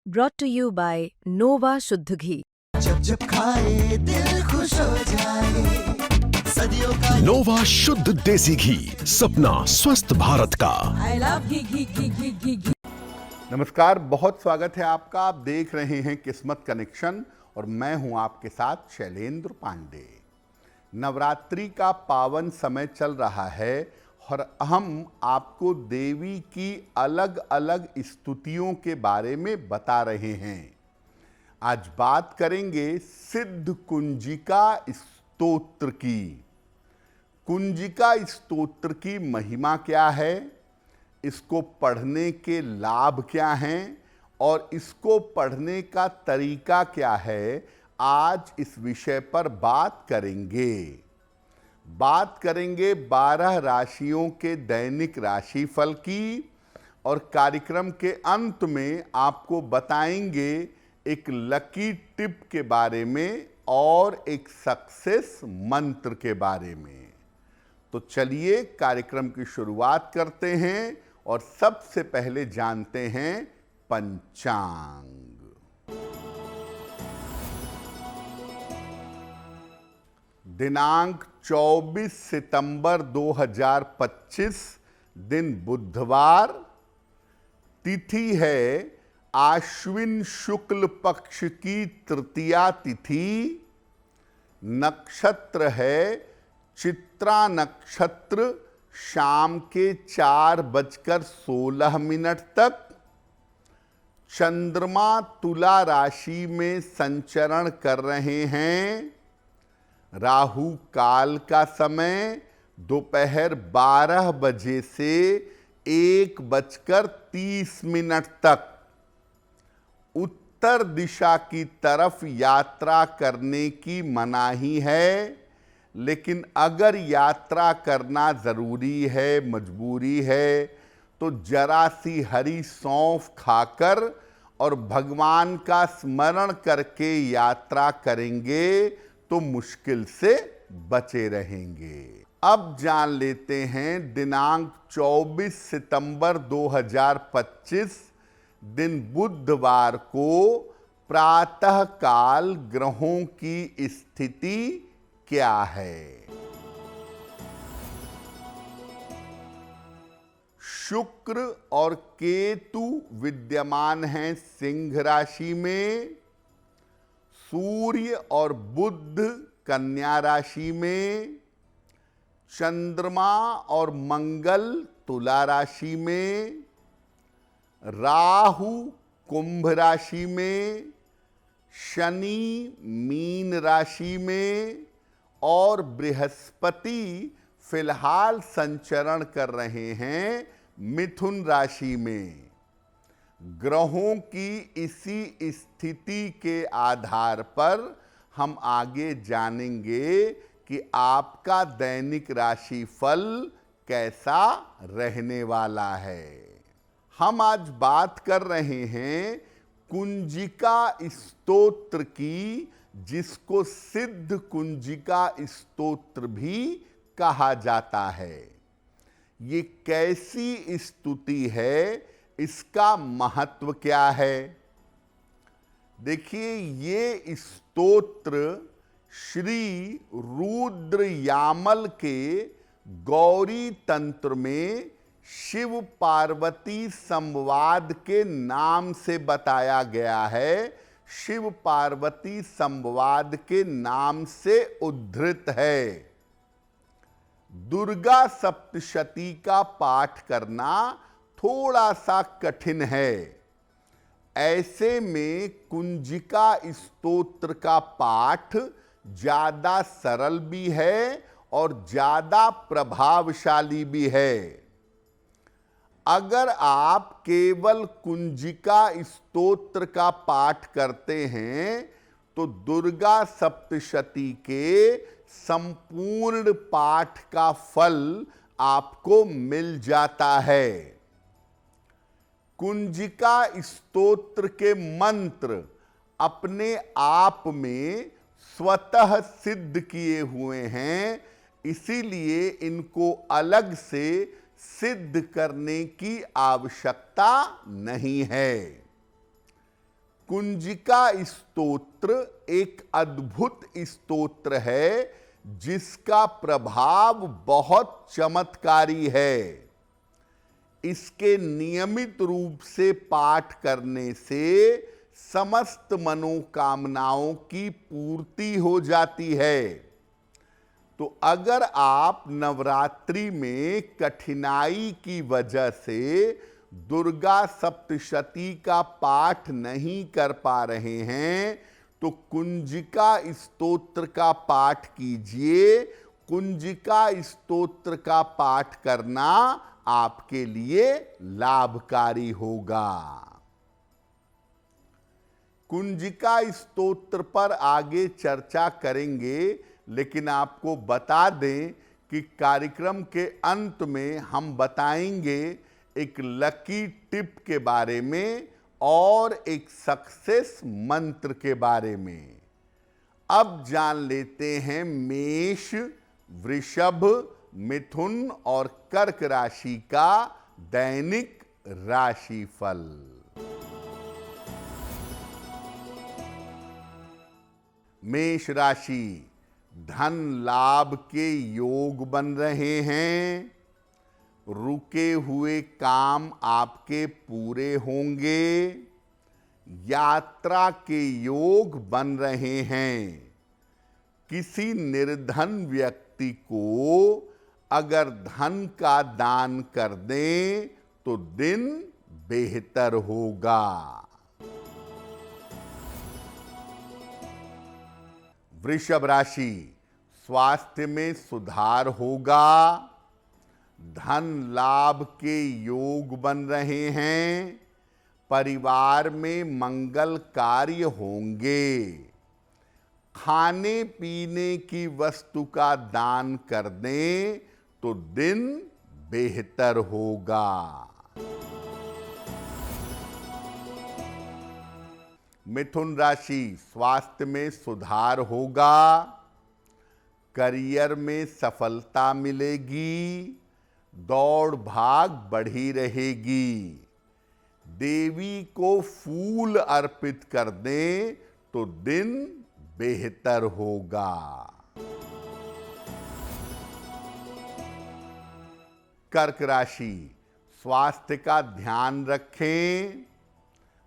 brought to you by Nova शुद्ध घी। जब जब खाए दिल खुश हो जाए, सदियों का नोवा शुद्ध देसी घी, सपना स्वस्थ भारत का। आई लव घी। नमस्कार, बहुत स्वागत है आपका। आप देख रहे हैं किस्मत कनेक्शन और मैं हूं आपके साथ शैलेंद्र पांडे। नवरात्रि का पावन समय चल रहा है और हम आपको देवी की अलग अलग स्तुतियों के बारे में बता रहे हैं। आज बात करेंगे सिद्ध कुंजिका स्तोत्र की। कुंजिका स्तोत्र की महिमा क्या है, इसको पढ़ने के लाभ क्या हैं और इसको पढ़ने का तरीका क्या है, आज इस विषय पर बात करेंगे। बात करेंगे 12 राशियों के दैनिक राशिफल की और कार्यक्रम के अंत में आपको बताएंगे एक लकी टिप के बारे में और एक सक्सेस मंत्र के बारे में। तो चलिए कार्यक्रम की शुरुआत करते हैं और सबसे पहले जानते हैं पंचांग। दिनांक 24 सितंबर 2025, दिन बुधवार, तिथि है आश्विन शुक्ल पक्ष की तृतीया तिथि, नक्षत्र है चित्रा नक्षत्र, शाम के 4:16 तक। चंद्रमा तुला राशि में संचरण कर रहे हैं। राहु काल का समय दोपहर 12 बजे से 1:30 तक। उत्तर दिशा की तरफ यात्रा करने की मनाही है, लेकिन अगर यात्रा करना ज़रूरी है, मजबूरी है, तो जरा सी हरी सौंफ खाकर और भगवान का स्मरण करके यात्रा करेंगे तो मुश्किल से बचे रहेंगे। अब जान लेते हैं दिनांक 24 सितंबर 2025, दिन बुधवार को प्रातः काल ग्रहों की स्थिति क्या है। शुक्र और केतु विद्यमान हैं सिंह राशि में। सूर्य और बुध कन्या राशि में। चंद्रमा और मंगल तुला राशि में। राहु कुंभ राशि में। शनि मीन राशि में और बृहस्पति फिलहाल संचरण कर रहे हैं मिथुन राशि में। ग्रहों की इसी स्थिति के आधार पर हम आगे जानेंगे कि आपका दैनिक राशिफल कैसा रहने वाला है। हम आज बात कर रहे हैं कुंजिका स्तोत्र की, जिसको सिद्ध कुंजिका स्तोत्र भी कहा जाता है। ये कैसी स्तुति है, इसका महत्व क्या है? देखिए, ये स्तोत्र श्री रुद्र यामल के गौरी तंत्र में शिव पार्वती संवाद के नाम से बताया गया है। शिव पार्वती संवाद के नाम से उद्धृत है। दुर्गा सप्तशती का पाठ करना थोड़ा सा कठिन है। ऐसे में कुंजिका स्तोत्र का पाठ ज्यादा सरल भी है और ज्यादा प्रभावशाली भी है। अगर आप केवल कुंजिका स्तोत्र का पाठ करते हैं तो दुर्गा सप्तशती के संपूर्ण पाठ का फल आपको मिल जाता है। कुंजिका स्तोत्र के मंत्र अपने आप में स्वतः सिद्ध किए हुए हैं, इसीलिए इनको अलग से सिद्ध करने की आवश्यकता नहीं है। कुंजिका स्तोत्र एक अद्भुत स्तोत्र है जिसका प्रभाव बहुत चमत्कारी है। इसके नियमित रूप से पाठ करने से समस्त मनोकामनाओं की पूर्ति हो जाती है। तो अगर आप नवरात्रि में कठिनाई की वजह से दुर्गा सप्तशती का पाठ नहीं कर पा रहे हैं तो कुंजिका स्तोत्र का पाठ कीजिए। कुंजिका स्तोत्र का पाठ करना आपके लिए लाभकारी होगा। कुंजिका स्तोत्र पर आगे चर्चा करेंगे, लेकिन आपको बता दें कि कार्यक्रम के अंत में हम बताएंगे एक लकी टिप के बारे में और एक सक्सेस मंत्र के बारे में। अब जान लेते हैं मेष, वृषभ, मिथुन और कर्क राशि का दैनिक राशिफल। मेष राशि, धन लाभ के योग बन रहे हैं। रुके हुए काम आपके पूरे होंगे। यात्रा के योग बन रहे हैं। किसी निर्धन व्यक्ति को अगर धन का दान कर दें तो दिन बेहतर होगा। वृषभ राशि, स्वास्थ्य में सुधार होगा। धन लाभ के योग बन रहे हैं। परिवार में मंगल कार्य होंगे। खाने पीने की वस्तु का दान कर दें तो दिन बेहतर होगा। मिथुन राशि, स्वास्थ्य में सुधार होगा। करियर में सफलता मिलेगी। दौड़ भाग बढ़ी रहेगी। देवी को फूल अर्पित कर दें तो दिन बेहतर होगा। कर्क राशि, स्वास्थ्य का ध्यान रखें।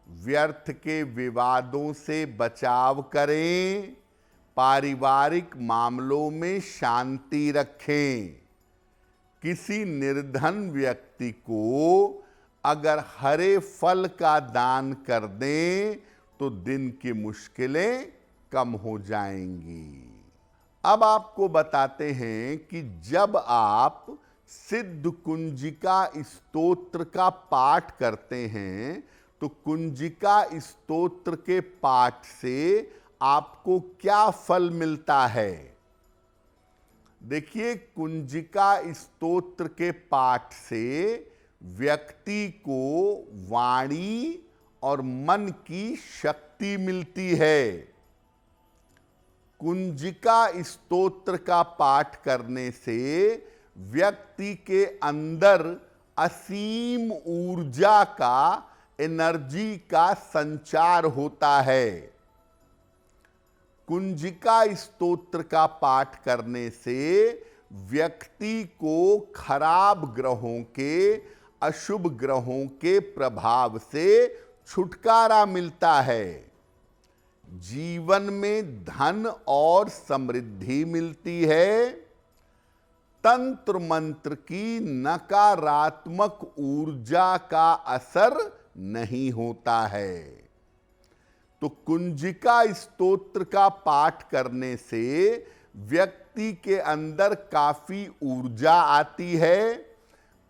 व्यर्थ के विवादों से बचाव करें। पारिवारिक मामलों में शांति रखें। किसी निर्धन व्यक्ति को अगर हरे फल का दान कर दें तो दिन की मुश्किलें कम हो जाएंगी। अब आपको बताते हैं कि जब आप सिद्ध कुंजिका स्तोत्र का पाठ करते हैं तो कुंजिका स्तोत्र के पाठ से आपको क्या फल मिलता है। देखिए, कुंजिका स्तोत्र के पाठ से व्यक्ति को वाणी और मन की शक्ति मिलती है। कुंजिका स्तोत्र का पाठ करने से व्यक्ति के अंदर असीम ऊर्जा का, एनर्जी का संचार होता है। कुंजिका स्तोत्र का पाठ करने से व्यक्ति को खराब ग्रहों के, अशुभ ग्रहों के प्रभाव से छुटकारा मिलता है। जीवन में धन और समृद्धि मिलती है। तंत्र मंत्र की नकारात्मक ऊर्जा का असर नहीं होता है। तो कुंजिका स्तोत्र का पाठ करने से व्यक्ति के अंदर काफी ऊर्जा आती है,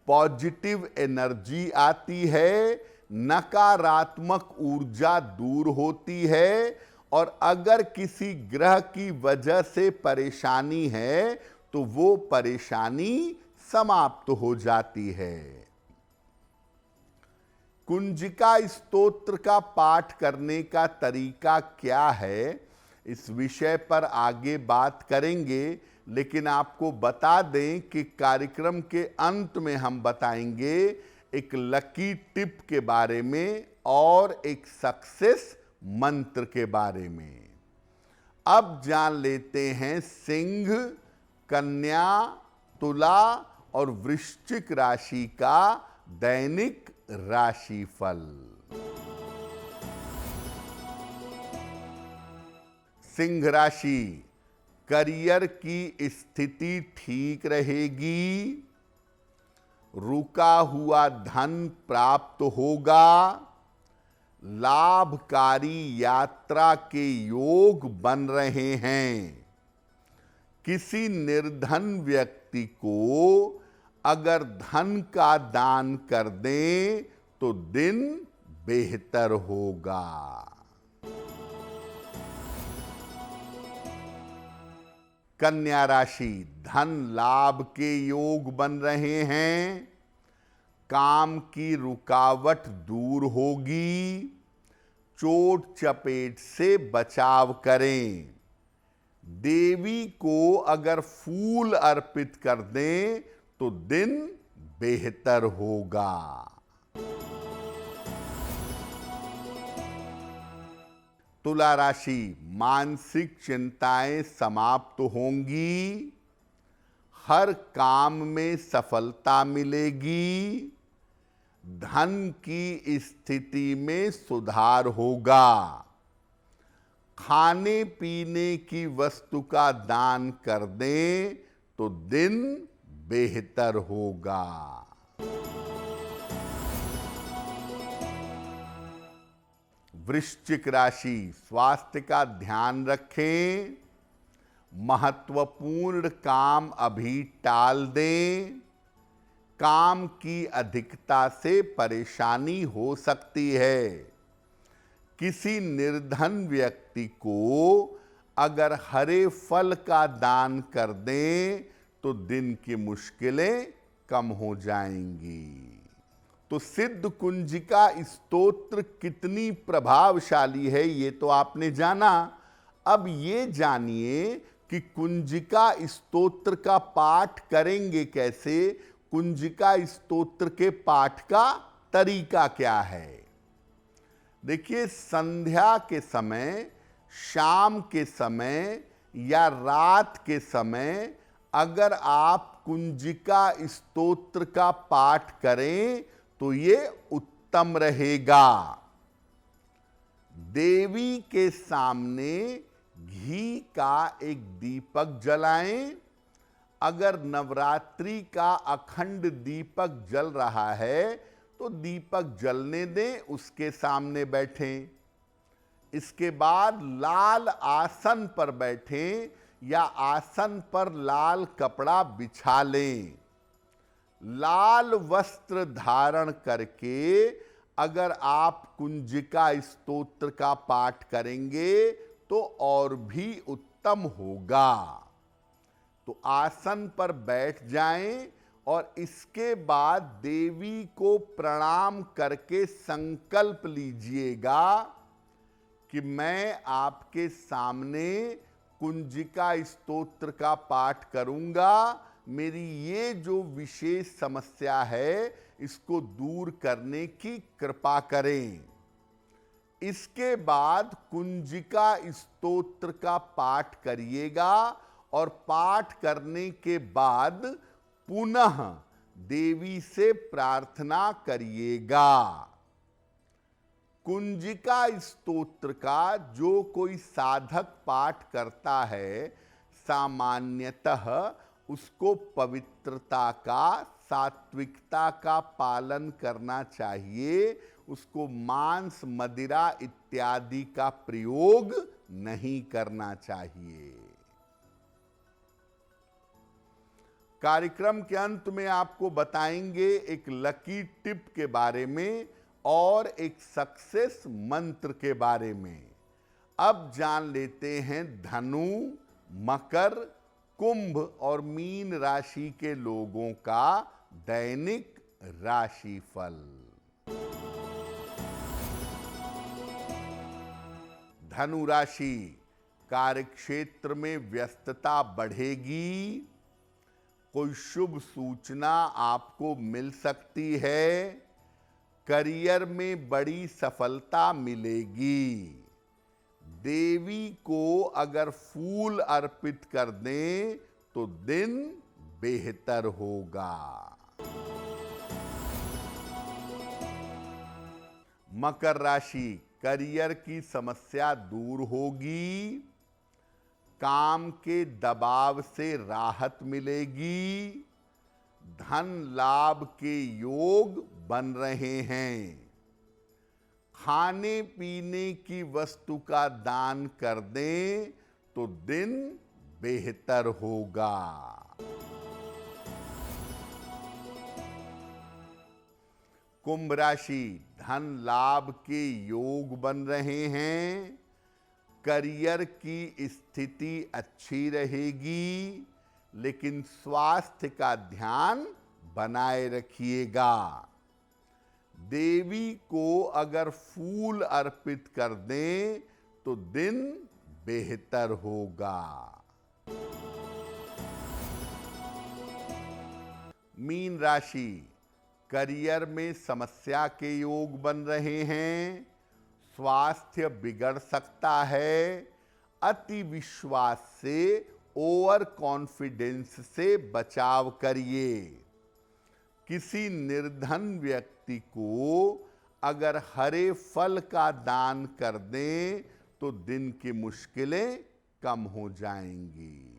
पॉजिटिव एनर्जी आती है, नकारात्मक ऊर्जा दूर होती है, और अगर किसी ग्रह की वजह से परेशानी है तो वो परेशानी समाप्त हो जाती है। कुंजिका स्तोत्र का पाठ करने का तरीका क्या है, इस विषय पर आगे बात करेंगे, लेकिन आपको बता दें कि कार्यक्रम के अंत में हम बताएंगे एक लकी टिप के बारे में और एक सक्सेस मंत्र के बारे में। अब जान लेते हैं सिंह, कन्या, तुला और वृश्चिक राशि का दैनिक राशिफल। सिंह राशि, करियर की स्थिति ठीक रहेगी, रुका हुआ धन प्राप्त होगा, लाभकारी यात्रा के योग बन रहे हैं। किसी निर्धन व्यक्ति को अगर धन का दान कर दें तो दिन बेहतर होगा। कन्या राशि, धन लाभ के योग बन रहे हैं, काम की रुकावट दूर होगी, चोट चपेट से बचाव करें। देवी को अगर फूल अर्पित कर दें तो दिन बेहतर होगा। तुला राशि, मानसिक चिंताएं समाप्त होंगी, हर काम में सफलता मिलेगी, धन की स्थिति में सुधार होगा, खाने पीने की वस्तु का दान कर दें तो दिन बेहतर होगा। वृश्चिक राशि, स्वास्थ्य का ध्यान रखें, महत्वपूर्ण काम अभी टाल दें, काम की अधिकता से परेशानी हो सकती है। किसी निर्धन व्यक्ति को अगर हरे फल का दान कर दें तो दिन की मुश्किलें कम हो जाएंगी। तो सिद्ध कुंजिका स्तोत्र कितनी प्रभावशाली है ये तो आपने जाना। अब ये जानिए कि कुंजिका स्तोत्र का पाठ करेंगे कैसे, कुंजिका स्तोत्र के पाठ का तरीका क्या है। देखिए, संध्या के समय, शाम के समय या रात के समय अगर आप कुंजिका स्तोत्र का पाठ करें तो ये उत्तम रहेगा। देवी के सामने घी का एक दीपक जलाएं। अगर नवरात्रि का अखंड दीपक जल रहा है तो दीपक जलने दें, उसके सामने बैठें। इसके बाद लाल आसन पर बैठें या आसन पर लाल कपड़ा बिछा लें। लाल वस्त्र धारण करके अगर आप कुंजिका स्तोत्र का पाठ करेंगे तो और भी उत्तम होगा। तो आसन पर बैठ जाएं और इसके बाद देवी को प्रणाम करके संकल्प लीजिएगा कि मैं आपके सामने कुंजिका स्तोत्र का पाठ करूंगा, मेरी ये जो विशेष समस्या है इसको दूर करने की कृपा करें। इसके बाद कुंजिका स्तोत्र का पाठ करिएगा और पाठ करने के बाद पुनः देवी से प्रार्थना करिएगा। कुंजिका स्तोत्र का जो कोई साधक पाठ करता है सामान्यतः उसको पवित्रता का, सात्विकता का पालन करना चाहिए। उसको मांस, मदिरा इत्यादि का प्रयोग नहीं करना चाहिए। कार्यक्रम के अंत में आपको बताएंगे एक लकी टिप के बारे में और एक सक्सेस मंत्र के बारे में। अब जान लेते हैं धनु, मकर, कुंभ और मीन राशि के लोगों का दैनिक राशिफल। धनु राशि, कार्यक्षेत्र में व्यस्तता बढ़ेगी, कोई शुभ सूचना आपको मिल सकती है, करियर में बड़ी सफलता मिलेगी। देवी को अगर फूल अर्पित कर दें तो दिन बेहतर होगा। मकर राशि, करियर की समस्या दूर होगी, काम के दबाव से राहत मिलेगी, धन लाभ के योग बन रहे हैं। खाने पीने की वस्तु का दान कर दें तो दिन बेहतर होगा। कुंभ राशि, धन लाभ के योग बन रहे हैं, करियर की स्थिति अच्छी रहेगी, लेकिन स्वास्थ्य का ध्यान बनाए रखिएगा। देवी को अगर फूल अर्पित कर दें तो दिन बेहतर होगा। मीन राशि, करियर में समस्या के योग बन रहे हैं, स्वास्थ्य बिगड़ सकता है, अति विश्वास से, ओवर कॉन्फिडेंस से बचाव करिए। किसी निर्धन व्यक्ति को अगर हरे फल का दान कर दें तो दिन की मुश्किलें कम हो जाएंगी।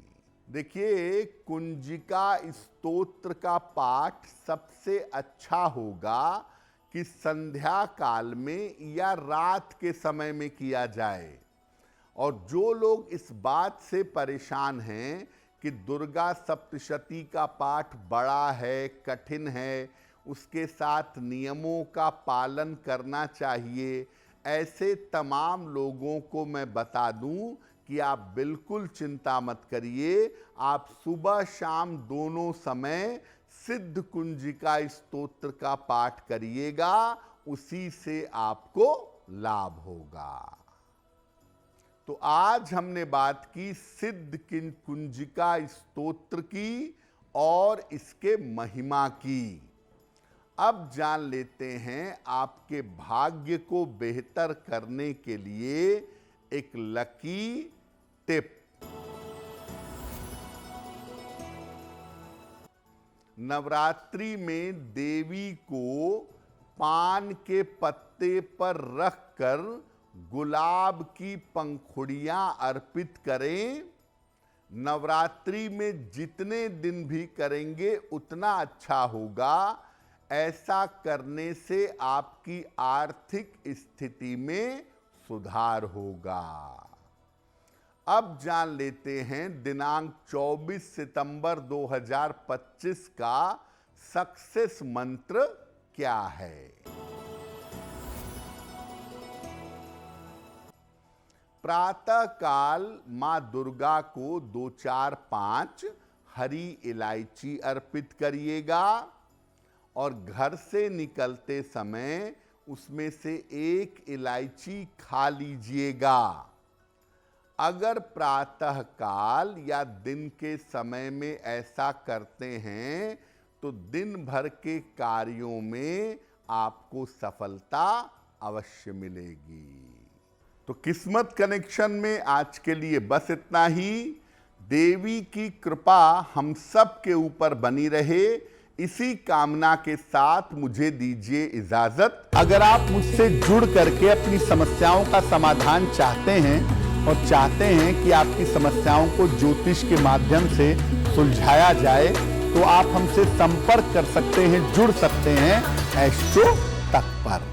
देखिए, कुंजिका स्तोत्र का पाठ सबसे अच्छा होगा कि संध्या काल में या रात के समय में किया जाए। और जो लोग इस बात से परेशान हैं कि दुर्गा सप्तशती का पाठ बड़ा है, कठिन है, उसके साथ नियमों का पालन करना चाहिए, ऐसे तमाम लोगों को मैं बता दूं कि आप बिल्कुल चिंता मत करिए। आप सुबह शाम दोनों समय सिद्ध कुंजिका स्तोत्र का पाठ करिएगा, उसी से आपको लाभ होगा। तो आज हमने बात की सिद्ध कुंजिका स्तोत्र की और इसके महिमा की। अब जान लेते हैं आपके भाग्य को बेहतर करने के लिए एक लकी टिप। नवरात्रि में देवी को पान के पत्ते पर रखकर गुलाब की पंखुड़ियां अर्पित करें। नवरात्रि में जितने दिन भी करेंगे उतना अच्छा होगा। ऐसा करने से आपकी आर्थिक स्थिति में सुधार होगा। अब जान लेते हैं दिनांक 24 सितंबर 2025 का सक्सेस मंत्र क्या है। प्रातः काल मां दुर्गा को 2, 4, 5 हरी इलायची अर्पित करिएगा और घर से निकलते समय उसमें से एक इलायची खा लीजिएगा। अगर प्रातः काल या दिन के समय में ऐसा करते हैं तो दिन भर के कार्यों में आपको सफलता अवश्य मिलेगी। तो किस्मत कनेक्शन में आज के लिए बस इतना ही। देवी की कृपा हम सब के ऊपर बनी रहे, इसी कामना के साथ मुझे दीजिए इजाजत। अगर आप मुझसे जुड़ करके अपनी समस्याओं का समाधान चाहते हैं और चाहते हैं कि आपकी समस्याओं को ज्योतिष के माध्यम से सुलझाया जाए, तो आप हमसे संपर्क कर सकते हैं, जुड़ सकते हैं एस्ट्रो तक पर।